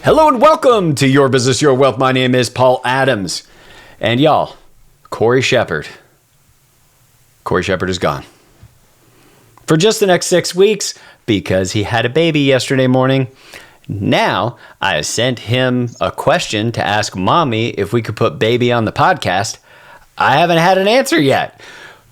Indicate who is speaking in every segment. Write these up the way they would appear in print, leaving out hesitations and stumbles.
Speaker 1: Hello and welcome to Your Business, Your Wealth. My name is Paul Adams. And y'all, Corey Shepard is gone for just the next 6 weeks because he had a baby yesterday morning. Now, I sent him a question to ask mommy if we could put baby on the podcast. I haven't had an answer yet.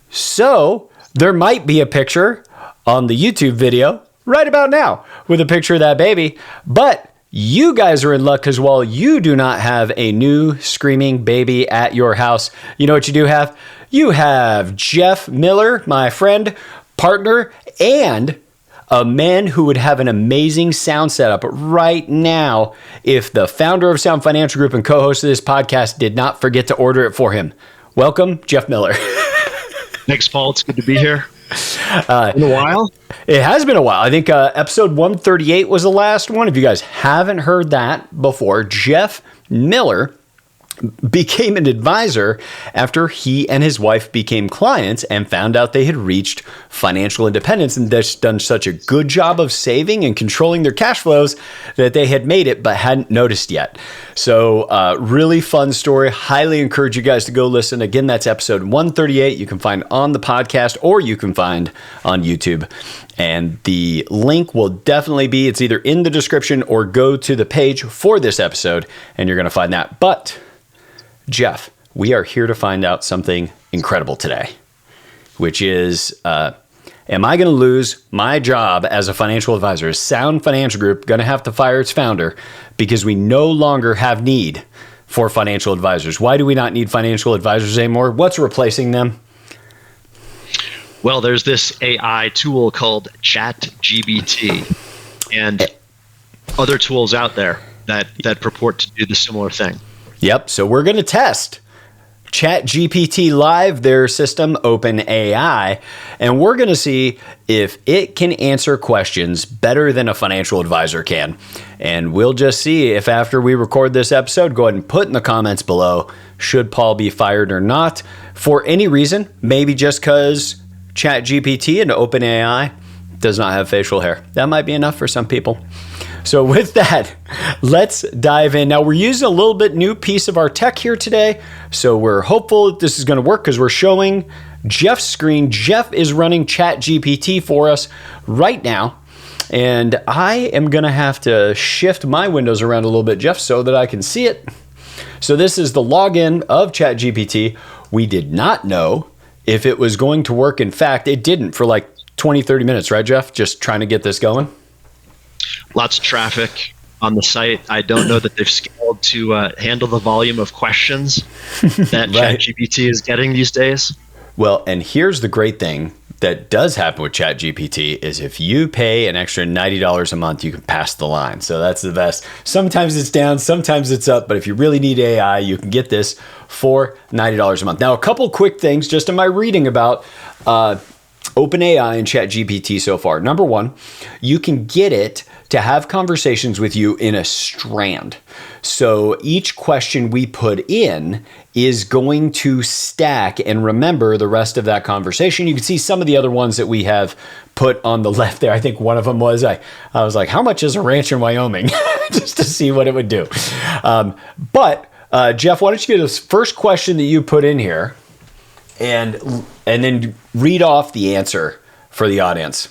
Speaker 1: So there might be a picture on the YouTube video right about now with a picture of that baby. But you guys are in luck because while you do not have a new screaming baby at your house, you know what you do have? You have Jeff Miller, my friend, partner, and a man who would have an amazing sound setup right now if the founder of Sound Financial Group and co-host of this podcast did not forget to order it for him. Welcome, Jeff Miller.
Speaker 2: Thanks, Paul. It's good to be here. In a while?
Speaker 1: It has been a while. I think episode 138 was the last one. If you guys haven't heard that before, Jeff Miller became an advisor after he and his wife became clients and found out they had reached financial independence and they've done such a good job of saving and controlling their cash flows that they had made it but hadn't noticed yet. So really fun story. Highly encourage you guys to go listen. Again, that's episode 138. You can find on the podcast or you can find on YouTube. And the link will definitely be, it's either in the description or go to the page for this episode and you're going to find that. But Jeff, we are here to find out something incredible today, which is, am I going to lose my job as a financial advisor? Is Sound Financial Group going to have to fire its founder because we no longer have need for financial advisors? Why do we not need financial advisors anymore? What's replacing them?
Speaker 2: Well, there's this AI tool called Chat GPT and other tools out there that purport to do the similar thing.
Speaker 1: Yep. So we're going to test Chat GPT Live, their system, OpenAI, and we're going to see if it can answer questions better than a financial advisor can. And we'll just see if after we record this episode, go ahead and put in the comments below, should Paul be fired or not for any reason, maybe just because Chat GPT and OpenAI does not have facial hair. That might be enough for some people. So with that, let's dive in. Now we're using a little bit new piece of our tech here today. So we're hopeful that this is going to work because we're showing Jeff's screen. Jeff is running Chat GPT for us right now. And I am going to have to shift my windows around a little bit, Jeff, so that I can see it. So this is the login of Chat GPT. We did not know if it was going to work. In fact, it didn't for like 20, 30 minutes, right, Jeff? Just trying to get this going.
Speaker 2: Lots of traffic on the site. I don't know that they've scaled to handle the volume of questions that
Speaker 1: Right.
Speaker 2: ChatGPT is getting these days.
Speaker 1: Well, and here's the great thing that does happen with ChatGPT is if you pay an extra $90 a month, you can pass the line. So that's the best. Sometimes it's down, sometimes it's up, but if you really need AI, you can get this for $90 a month. Now, a couple quick things just in my reading about OpenAI and ChatGPT so far. Number one, you can get it to have conversations with you in a strand. So each question we put in is going to stack and remember the rest of that conversation. You can see some of the other ones that we have put on the left there. I think one of them was, I was like, how much is a ranch in Wyoming? Just to see what it would do. But Jeff, why don't you get this first question that you put in here and then read off the answer for the audience.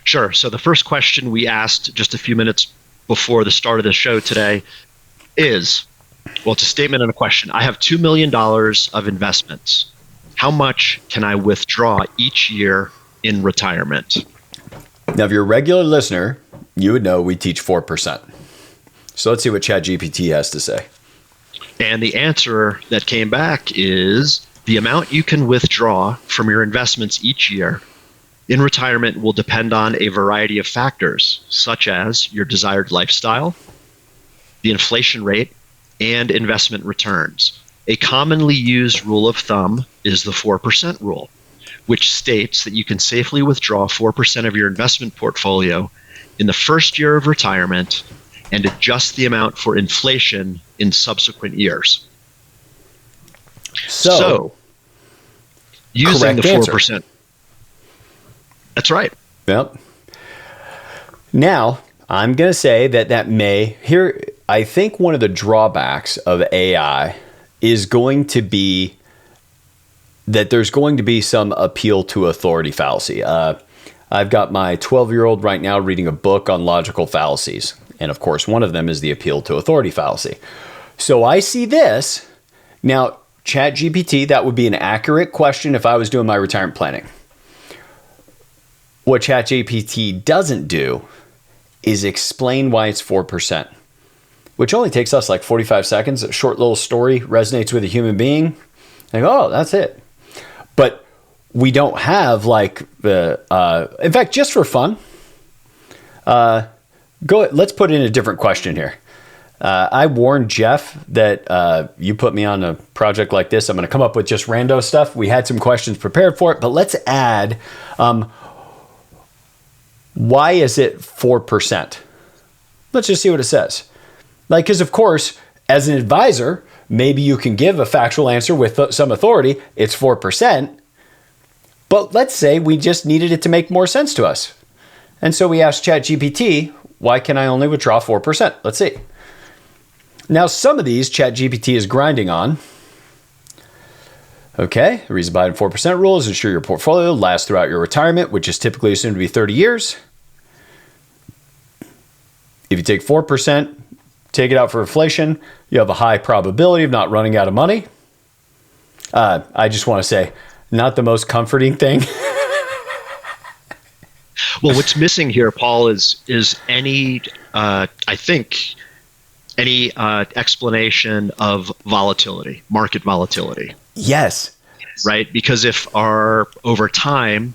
Speaker 2: Sure. So the first question we asked just a few minutes before the start of the show today is, well, it's a statement and a question. I have $2 million of investments. How much can I withdraw each year in retirement?
Speaker 1: Now, if you're a regular listener, you would know we teach 4%. So let's see what ChatGPT has to say.
Speaker 2: And the answer that came back is the amount you can withdraw from your investments each year in retirement will depend on a variety of factors, such as your desired lifestyle, the inflation rate, and investment returns. A commonly used rule of thumb is the 4% rule, which states that you can safely withdraw 4% of your investment portfolio in the first year of retirement and adjust the amount for inflation in subsequent years. So using the 4%. Answer. That's right.
Speaker 1: Yep. Now, I'm going to say I think one of the drawbacks of AI is going to be that there's going to be some appeal to authority fallacy. I've got my 12-year-old right now reading a book on logical fallacies. And of course, one of them is the appeal to authority fallacy. So I see this. Now, Chat GPT, that would be an accurate question if I was doing my retirement planning. What Chat GPT doesn't do is explain why it's 4%, which only takes us like 45 seconds. A short little story resonates with a human being. Like, oh, that's it. But we don't have like in fact, just for fun, let's put in a different question here. I warned Jeff that you put me on a project like this, I'm going to come up with just rando stuff. We had some questions prepared for it, but let's add, why is it 4%? Let's just see what it says. Like, because of course, as an advisor, maybe you can give a factual answer with some authority. It's 4%. But let's say we just needed it to make more sense to us. And so we asked ChatGPT, why can I only withdraw 4%? Let's see. Now, some of these ChatGPT is grinding on. Okay, the reason behind 4% rule is ensure your portfolio lasts throughout your retirement, which is typically assumed to be 30 years. If you take 4%, take it out for inflation, you have a high probability of not running out of money. I just want to say, not the most comforting thing.
Speaker 2: Well, what's missing here, Paul, is any, I think, any explanation of volatility, market volatility.
Speaker 1: Yes.
Speaker 2: Right? Because if our, over time,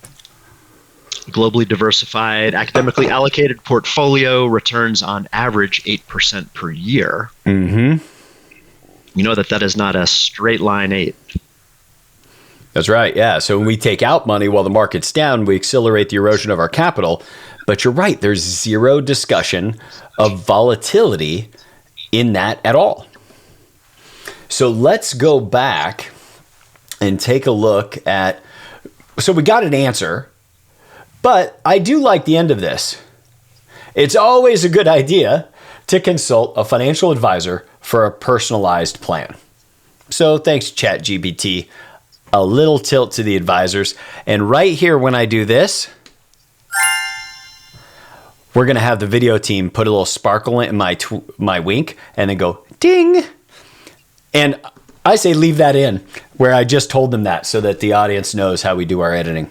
Speaker 2: globally diversified, academically allocated portfolio returns on average 8% per year, you know that is not a straight line 8.
Speaker 1: That's right. Yeah. So when we take out money while the market's down, we accelerate the erosion of our capital. But you're right. There's zero discussion of volatility in that at all. So let's go back and take a look at, so we got an answer, but I do like the end of this. It's always a good idea to consult a financial advisor for a personalized plan. So thanks, Chat GPT. A little tilt to the advisors. And right here, when I do this, we're going to have the video team put a little sparkle in my wink and then go ding. And I say leave that in where I just told them that so that the audience knows how we do our editing.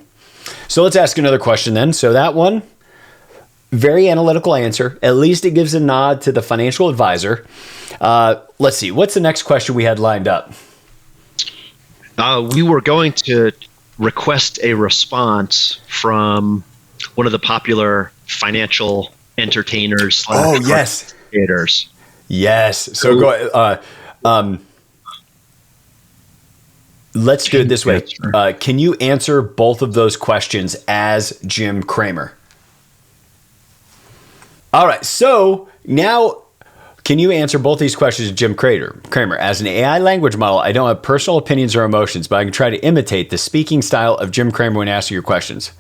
Speaker 1: So let's ask another question then. So that one, very analytical answer. At least it gives a nod to the financial advisor. Let's see. What's the next question we had lined up?
Speaker 2: We were going to request a response from one of the popular financial entertainers.
Speaker 1: Oh, yes.
Speaker 2: Creators.
Speaker 1: Yes. So go. Let's do it this way. Can you answer both of those questions as Jim Cramer? All right. So now, can you answer both these questions as Jim Cramer? As an AI language model, I don't have personal opinions or emotions, but I can try to imitate the speaking style of Jim Cramer when asking your questions.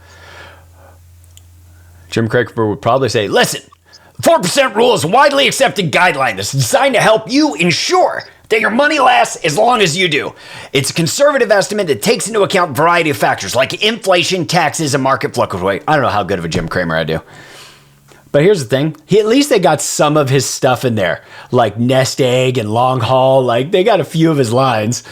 Speaker 1: Jim Cramer would probably say, listen, the 4% rule is a widely accepted guideline that's designed to help you ensure that your money lasts as long as you do. It's a conservative estimate that takes into account a variety of factors like inflation, taxes, and market fluctuation. I don't know how good of a Jim Cramer I do. But here's the thing. At least they got some of his stuff in there, like nest egg and long haul. Like they got a few of his lines.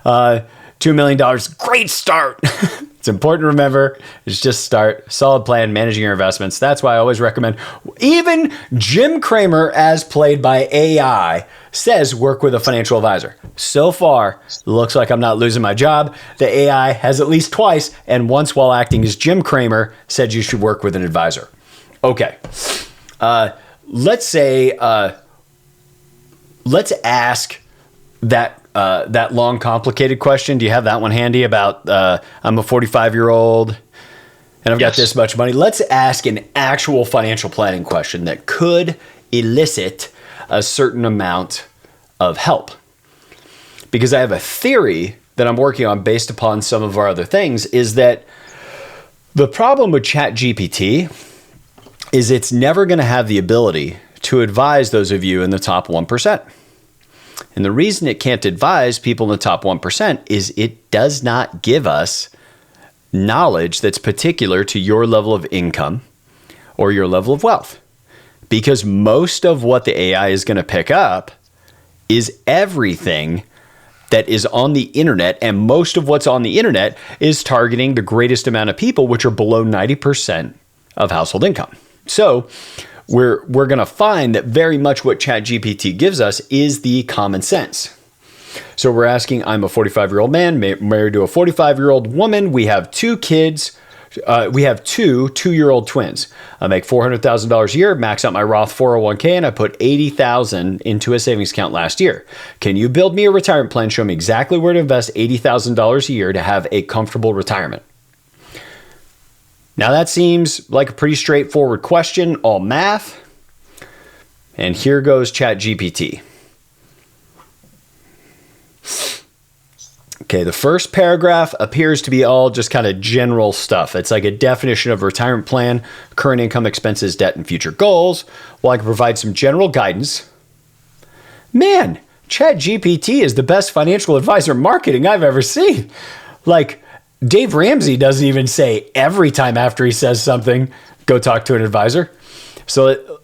Speaker 1: $2 million, great start. It's important to remember, it's just start. Solid plan, managing your investments. That's why I always recommend, even Jim Cramer, as played by AI, says work with a financial advisor. So far, looks like I'm not losing my job. The AI has at least twice, and once while acting as Jim Cramer, said you should work with an advisor. Okay. Let's say, let's ask that long, complicated question. Do you have that one handy about I'm a 45-year-old and I've got this much money? Let's ask an actual financial planning question that could elicit a certain amount of help. Because I have a theory that I'm working on based upon some of our other things, is that the problem with Chat GPT is it's never going to have the ability to advise those of you in the top 1%. And the reason it can't advise people in the top 1% is it does not give us knowledge that's particular to your level of income or your level of wealth. Because most of what the AI is going to pick up is everything that is on the internet, and most of what's on the internet is targeting the greatest amount of people, which are below 90% of household income. So we're going to find that very much what Chat GPT gives us is the common sense. So we're asking, I'm a 45-year-old man married to a 45-year-old woman. We have 2 kids. We have 2-year-old twins. I make $400,000 a year, max out my Roth 401k, and I put $80,000 into a savings account last year. Can you build me a retirement plan? Show me exactly where to invest $80,000 a year to have a comfortable retirement. Now that seems like a pretty straightforward question, all math. And here goes Chat GPT. Okay, the first paragraph appears to be all just kind of general stuff. It's like a definition of a retirement plan, current income, expenses, debt, and future goals. While I can provide some general guidance, man, Chat GPT is the best financial advisor marketing I've ever seen. Like, Dave Ramsey doesn't even say every time after he says something, go talk to an advisor. So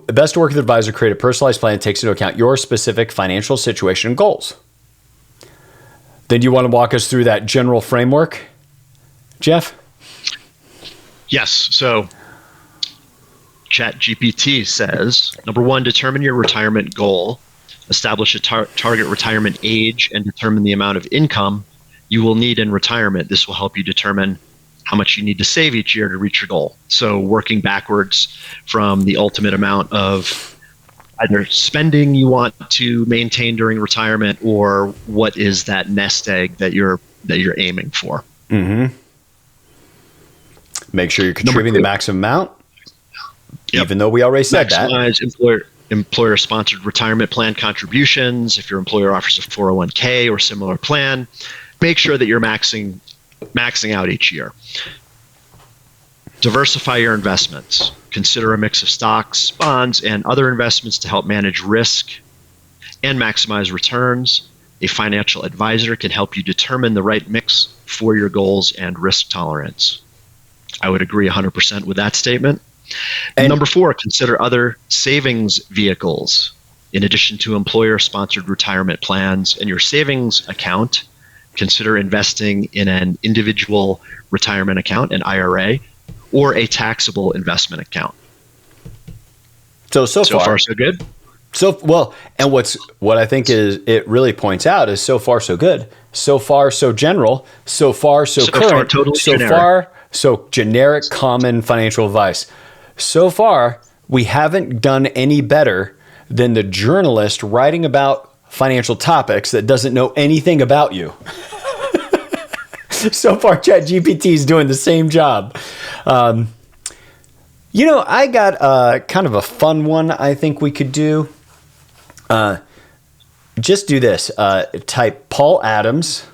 Speaker 1: best to work with an advisor, create a personalized plan that takes into account your specific financial situation and goals. Then you want to walk us through that general framework, Jeff?
Speaker 2: Yes. So Chat GPT says, number 1, determine your retirement goal, establish a target retirement age, and determine the amount of income you will need in retirement. This will help you determine how much you need to save each year to reach your goal. So working backwards from the ultimate amount of either spending you want to maintain during retirement, or what is that nest egg that you're aiming for.
Speaker 1: Mm-hmm. Make sure you're contributing the maximum amount, even though we already said that.
Speaker 2: Maximize employer-sponsored retirement plan contributions. If your employer offers a 401k or similar plan, make sure that you're maxing out each year. Diversify your investments. Consider a mix of stocks, bonds, and other investments to help manage risk and maximize returns. A financial advisor can help you determine the right mix for your goals and risk tolerance. I would agree 100% with that statement. And number 4, consider other savings vehicles. In addition to employer-sponsored retirement plans and your savings account, consider investing in an individual retirement account, an IRA, or a taxable investment account. So far so good.
Speaker 1: And what I think is it really points out is so far so good, so far so general, so far so current,
Speaker 2: far, totally
Speaker 1: so
Speaker 2: generic.
Speaker 1: far so generic, common financial advice. So far, we haven't done any better than the journalist writing about financial topics that doesn't know anything about you. So far, ChatGPT is doing the same job. I got kind of a fun one I think we could do. Just do this. Type Paul Adams.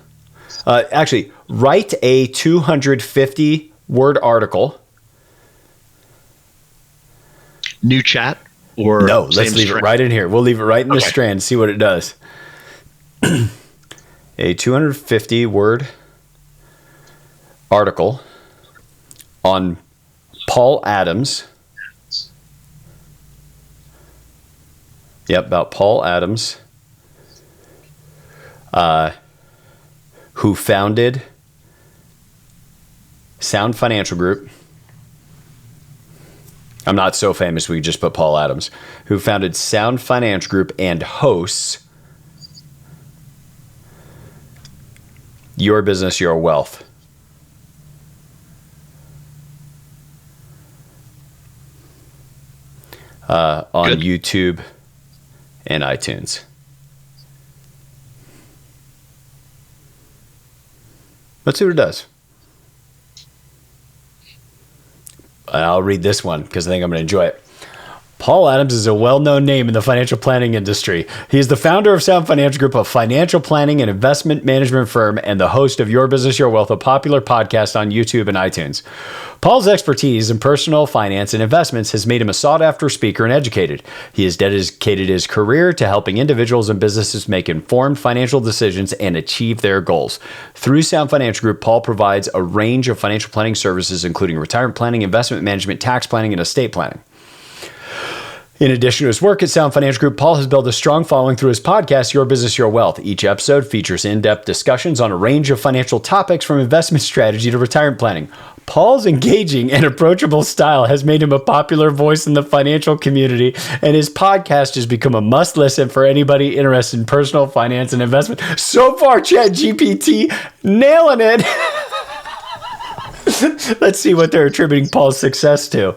Speaker 1: Actually, write a 250-word article.
Speaker 2: New chat or
Speaker 1: no? Let's leave it right in here. We'll leave it right in the strand. See what it does. A 250-word article on Paul Adams. Yep, about Paul Adams, who founded Sound Financial Group. I'm not so famous we could just put Paul Adams, who founded Sound Financial Group and hosts Your Business, Your Wealth. On Good. YouTube and iTunes. Let's see what it does. I'll read this one because I think I'm going to enjoy it. Paul Adams is a well-known name in the financial planning industry. He is the founder of Sound Financial Group, a financial planning and investment management firm, and the host of Your Business, Your Wealth, a popular podcast on YouTube and iTunes. Paul's expertise in personal finance and investments has made him a sought-after speaker and educated. He has dedicated his career to helping individuals and businesses make informed financial decisions and achieve their goals. Through Sound Financial Group, Paul provides a range of financial planning services, including retirement planning, investment management, tax planning, and estate planning. In addition to his work at Sound Financial Group, Paul has built a strong following through his podcast, Your Business, Your Wealth. Each episode features in-depth discussions on a range of financial topics from investment strategy to retirement planning. Paul's engaging and approachable style has made him a popular voice in the financial community, and his podcast has become a must-listen for anybody interested in personal finance and investment. So far, Chat GPT nailing it. Let's see what they're attributing Paul's success to.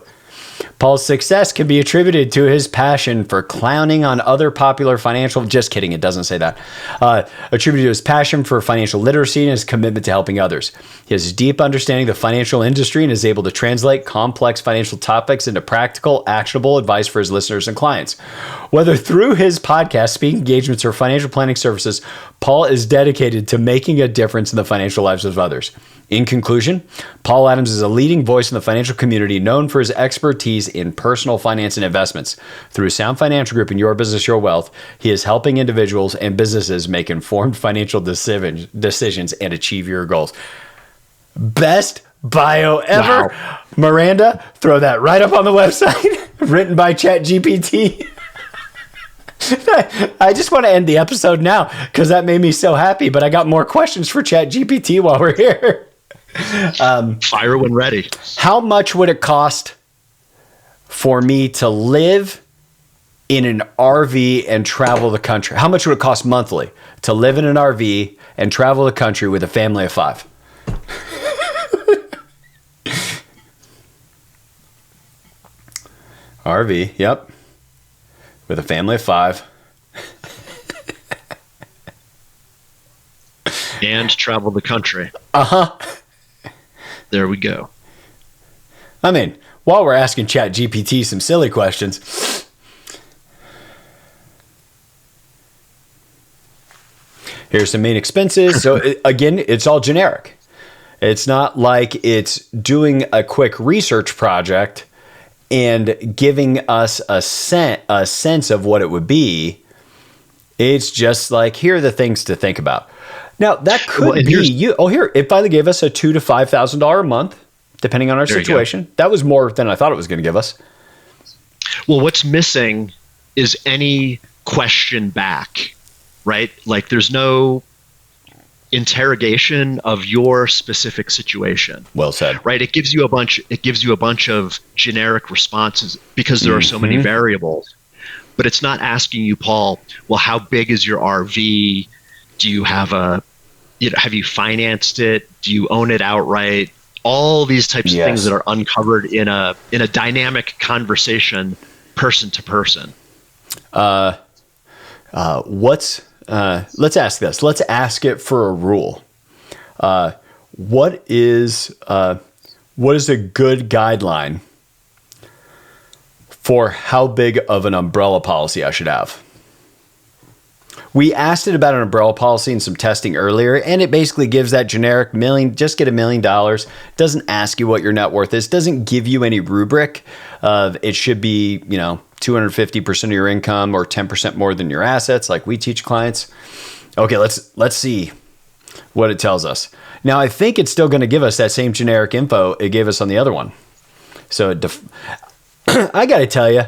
Speaker 1: Paul's success can be attributed to his passion for clowning on other popular financial... Just kidding, it doesn't say that. Attributed to his passion for financial literacy and his commitment to helping others. He has a deep understanding of the financial industry and is able to translate complex financial topics into practical, actionable advice for his listeners and clients. Whether through his podcast, speaking engagements, or financial planning services, Paul is dedicated to making a difference in the financial lives of others. In conclusion, Paul Adams is a leading voice in the financial community known for his expertise in personal finance and investments. Through Sound Financial Group and Your Business, Your Wealth, he is helping individuals and businesses make informed financial decisions and achieve your goals. Best bio ever. Wow. Miranda, throw that right up on the website. Written by Chat GPT. I just want to end the episode now because that made me so happy, but I got more questions for Chat GPT while we're here.
Speaker 2: Fire when ready.
Speaker 1: How much would it cost for me to live in an RV and travel the country? How much would it cost monthly to live in an RV and travel the country with a family of 5? RV, yep. With a family of 5.
Speaker 2: And travel the country.
Speaker 1: Uh-huh.
Speaker 2: There we go.
Speaker 1: I mean, while we're asking Chat GPT some silly questions, here's some main expenses. So again, it's all generic. It's not like it's doing a quick research project and giving us a sense of what it would be. It's just like, here are the things to think about. Now, that could be you. Oh, here, it finally gave us a $2,000 to $5,000 a month, depending on our situation. That was more than I thought it was going to give us.
Speaker 2: Well, what's missing is any question back, right? Like, there's no interrogation of your specific situation.
Speaker 1: Well said.
Speaker 2: Right? It gives you a bunch of generic responses because there are so many variables. But it's not asking you, Paul, well, how big is your RV? Do you have have you financed it? Do you own it outright? All these types of things that are uncovered in a dynamic conversation, person to person.
Speaker 1: Let's ask this. Let's ask it for a rule. What is a good guideline for how big of an umbrella policy I should have? We asked it about an umbrella policy in some testing earlier, and it basically gives that generic just get $1 million. Doesn't ask you what your net worth is. Doesn't give you any rubric of it should be, 250% of your income or 10% more than your assets, like we teach clients. Okay, let's see what it tells us. Now, I think it's still going to give us that same generic info it gave us on the other one. So I got to tell you,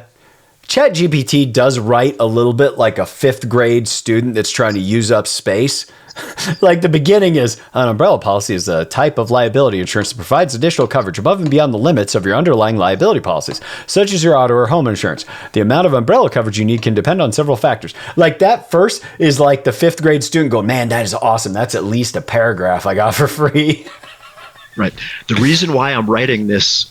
Speaker 1: Chat GPT does write a little bit like a 5th grade student that's trying to use up space. Like the beginning is, an umbrella policy is a type of liability insurance that provides additional coverage above and beyond the limits of your underlying liability policies, such as your auto or home insurance. The amount of umbrella coverage you need can depend on several factors. Like that first is like the 5th grade student going, man, that is awesome. That's at least a paragraph I got for free.
Speaker 2: Right. The reason why I'm writing this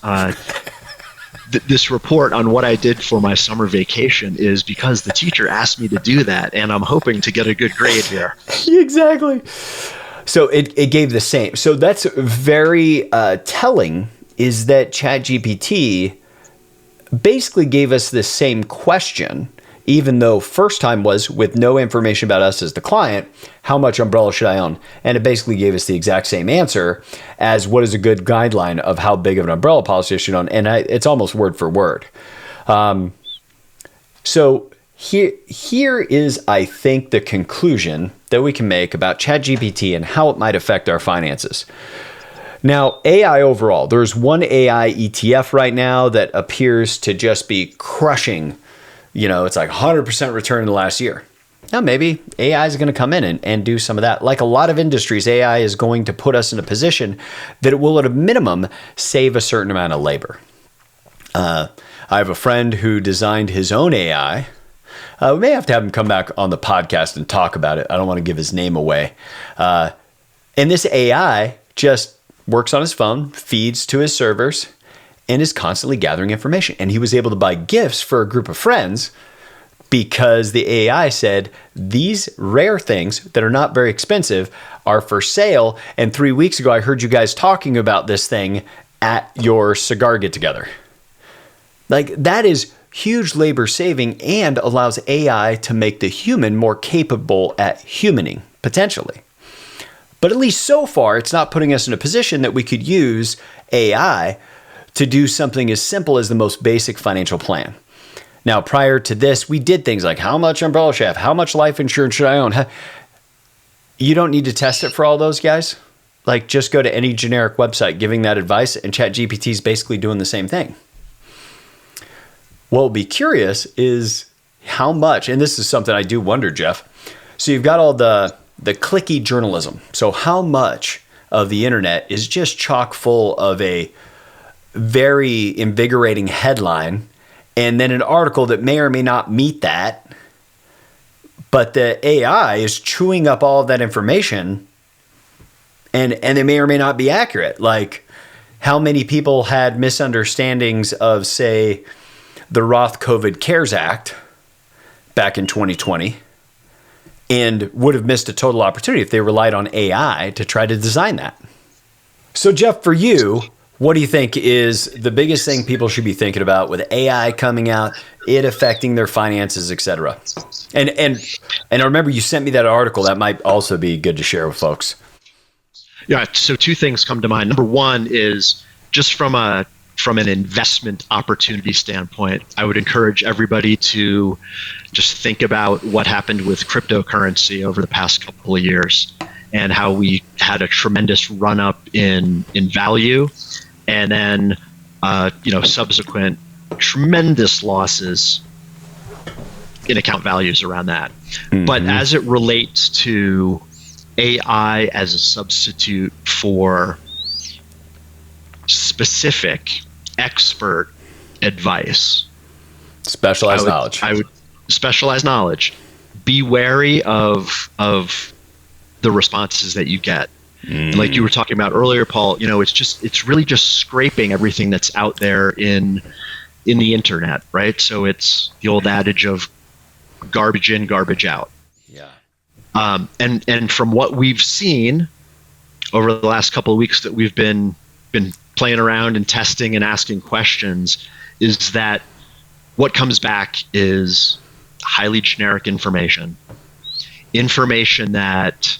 Speaker 2: this report on what I did for my summer vacation is because the teacher asked me to do that, and I'm hoping to get a good grade here.
Speaker 1: Exactly. So it gave the same. So that's very telling, is that ChatGPT basically gave us this same question, even though first time was with no information about us as the client, how much umbrella should I own? And it basically gave us the exact same answer as what is a good guideline of how big of an umbrella policy I should own. And it's almost word for word. So here is, I think, the conclusion that we can make about Chat GPT and how it might affect our finances. Now, AI overall, there's one AI ETF right now that appears to just be crushing. It's like 100% return in the last year. Now, maybe AI is going to come in and do some of that. Like a lot of industries, AI is going to put us in a position that it will, at a minimum, save a certain amount of labor. I have a friend who designed his own AI. We may have to have him come back on the podcast and talk about it. I don't want to give his name away. And this AI just works on his phone, feeds to his servers, and is constantly gathering information. And he was able to buy gifts for a group of friends because the AI said, these rare things that are not very expensive are for sale. And 3 weeks ago, I heard you guys talking about this thing at your cigar get-together. Like, that is huge labor saving and allows AI to make the human more capable at humaning, potentially. But at least so far, it's not putting us in a position that we could use AI to do something as simple as the most basic financial plan. Now, prior to this, we did things like how much umbrella should I have? How much life insurance should I own? You don't need to test it for all those guys. Like, just go to any generic website giving that advice, and Chat GPT is basically doing the same thing. What will be curious is how much, and this is something I do wonder, Jeff. So you've got all the clicky journalism. So how much of the internet is just chock full of a very invigorating headline and then an article that may or may not meet that, but the AI is chewing up all of that information and they may or may not be accurate. Like, how many people had misunderstandings of, say, the Roth COVID CARES Act back in 2020 and would have missed a total opportunity if they relied on AI to try to design that. So, Jeff, for you, what do you think is the biggest thing people should be thinking about with AI coming out, it affecting their finances, et cetera? And I remember you sent me that article. That might also be good to share with folks.
Speaker 2: Yeah, so two things come to mind. Number one is just from an investment opportunity standpoint, I would encourage everybody to just think about what happened with cryptocurrency over the past couple of years and how we had a tremendous run up in value and then subsequent tremendous losses in account values around that. Mm-hmm. But as it relates to AI as a substitute for specific expert advice,
Speaker 1: specialized knowledge.
Speaker 2: I would specialized knowledge. Be wary of the responses that you get. Like you were talking about earlier, Paul, it's really just scraping everything that's out there in the internet, right? So it's the old adage of garbage in, garbage out.
Speaker 1: Yeah.
Speaker 2: And from what we've seen over the last couple of weeks that we've been playing around and testing and asking questions, is that what comes back is highly generic information that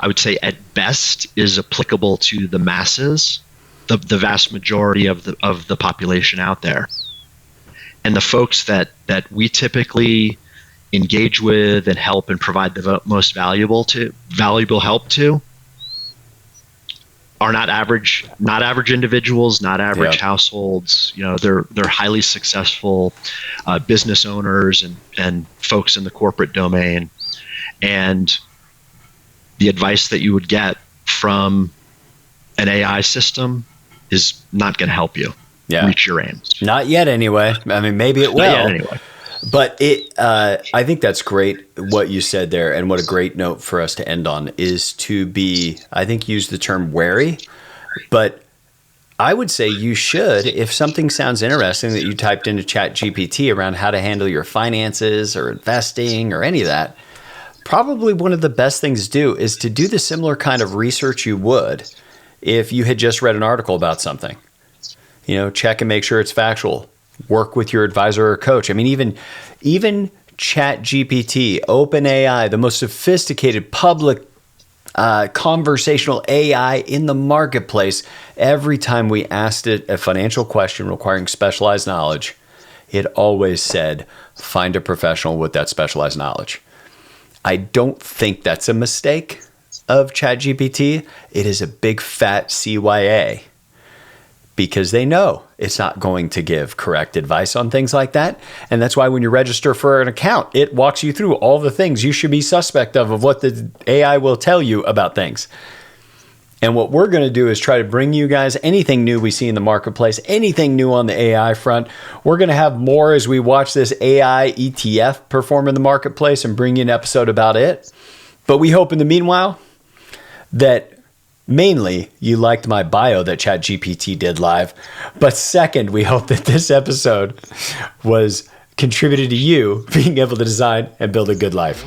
Speaker 2: I would say at best is applicable to the masses, the vast majority of the population out there. And the folks that we typically engage with and help and provide the most valuable help to are not average individuals, not average households. They're highly successful business owners and folks in the corporate domain. And the advice that you would get from an AI system is not going to help you reach your aims.
Speaker 1: Not yet, anyway. I mean, maybe it will.
Speaker 2: Not yet, anyway.
Speaker 1: But I think that's great what you said there, and what a great note for us to end on is to be, I think, use the term wary, but I would say you should, if something sounds interesting that you typed into Chat GPT around how to handle your finances or investing or any of that, probably one of the best things to do is to do the similar kind of research you would if you had just read an article about something. Check and make sure it's factual. work with your advisor or coach. I mean, even Chat GPT, OpenAI, the most sophisticated public conversational AI in the marketplace, every time we asked it a financial question requiring specialized knowledge, it always said, find a professional with that specialized knowledge. I don't think that's a mistake of ChatGPT. It is a big fat CYA because they know it's not going to give correct advice on things like that. And that's why when you register for an account, it walks you through all the things you should be suspect of what the AI will tell you about things. And what we're going to do is try to bring you guys anything new we see in the marketplace, anything new on the AI front. We're going to have more as we watch this AI ETF perform in the marketplace and bring you an episode about it. But we hope in the meanwhile that mainly you liked my bio that ChatGPT did live. But second, we hope that this episode was contributed to you being able to design and build a good life.